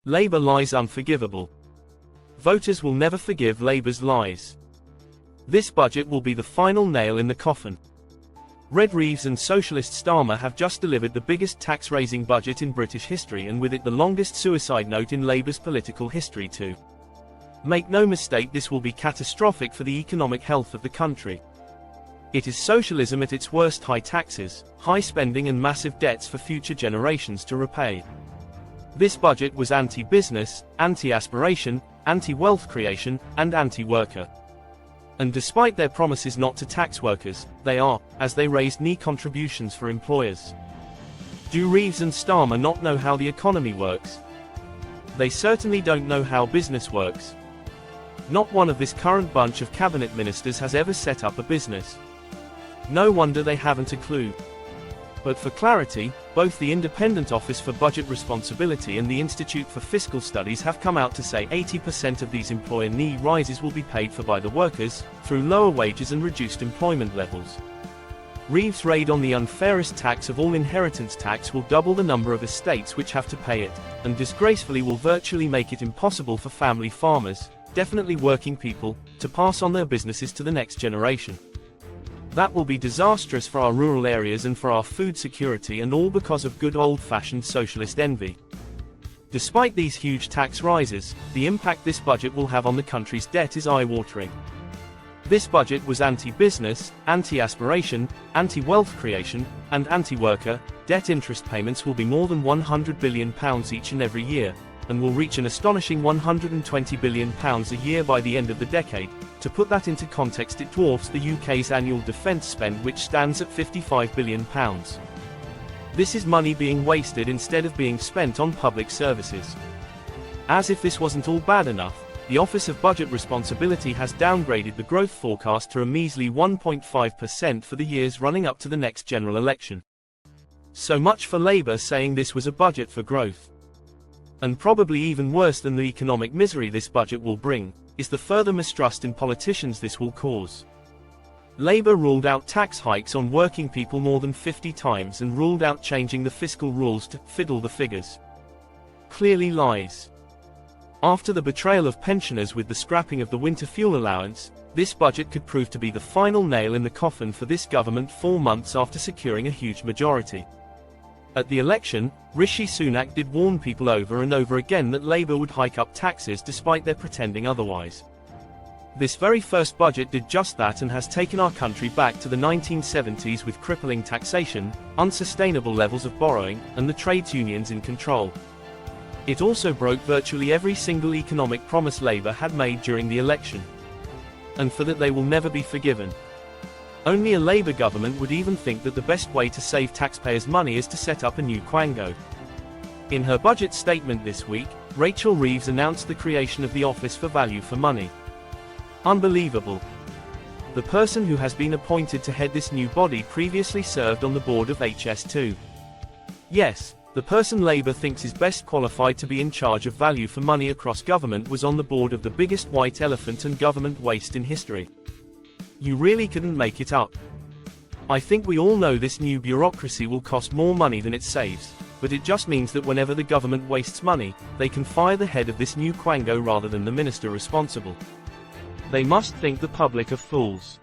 Labour lies unforgivable. Voters will never forgive Labour's lies. This budget will be the final nail in the coffin. Red Reeves and Socialist Starmer have just delivered the biggest tax-raising budget in British history, and with it the longest suicide note in Labour's political history too. Make no mistake, this will be catastrophic for the economic health of the country. It is socialism at its worst: high taxes, high spending and massive debts for future generations to repay. This budget was anti-business, anti-aspiration, anti-wealth creation, and anti-worker. And despite their promises not to tax workers, they are, as they raised knee contributions for employers. Do Reeves and Starmer not know how the economy works? They certainly don't know how business works. Not one of this current bunch of cabinet ministers has ever set up a business. No wonder they haven't a clue. But for clarity, both the Independent Office for Budget Responsibility and the Institute for Fiscal Studies have come out to say 80% of these employer knee rises will be paid for by the workers, through lower wages and reduced employment levels. Reeves' raid on the unfairest tax of all, inheritance tax, will double the number of estates which have to pay it, and disgracefully will virtually make it impossible for family farmers, definitely working people, to pass on their businesses to the next generation. That will be disastrous for our rural areas and for our food security, and all because of good old-fashioned socialist envy. Despite these huge tax rises, the impact this budget will have on the country's debt is eye-watering. This budget was anti-business, anti-aspiration, anti-wealth creation, and anti-worker. Debt interest payments will be more than £100 billion each and every year, and will reach an astonishing £120 billion a year by the end of the decade. To put that into context, it dwarfs the UK's annual defence spend, which stands at £55 billion. This is money being wasted instead of being spent on public services. As if this wasn't all bad enough, the Office of Budget Responsibility has downgraded the growth forecast to a measly 1.5% for the years running up to the next general election. So much for Labour saying this was a budget for growth. And probably even worse than the economic misery this budget will bring, is the further mistrust in politicians this will cause. Labour ruled out tax hikes on working people more than 50 times and ruled out changing the fiscal rules to fiddle the figures. Clearly lies. After the betrayal of pensioners with the scrapping of the winter fuel allowance, this budget could prove to be the final nail in the coffin for this government 4 months after securing a huge majority. At the election, Rishi Sunak did warn people over and over again that Labour would hike up taxes despite their pretending otherwise. This very first budget did just that and has taken our country back to the 1970s with crippling taxation, unsustainable levels of borrowing, and the trades unions in control. It also broke virtually every single economic promise Labour had made during the election. And for that they will never be forgiven. Only a Labour government would even think that the best way to save taxpayers' money is to set up a new quango. In her budget statement this week, Rachel Reeves announced the creation of the Office for Value for Money. Unbelievable. The person who has been appointed to head this new body previously served on the board of HS2. Yes, the person Labour thinks is best qualified to be in charge of value for money across government was on the board of the biggest white elephant and government waste in history. You really couldn't make it up. I think we all know this new bureaucracy will cost more money than it saves, but it just means that whenever the government wastes money, they can fire the head of this new quango rather than the minister responsible. They must think the public are fools.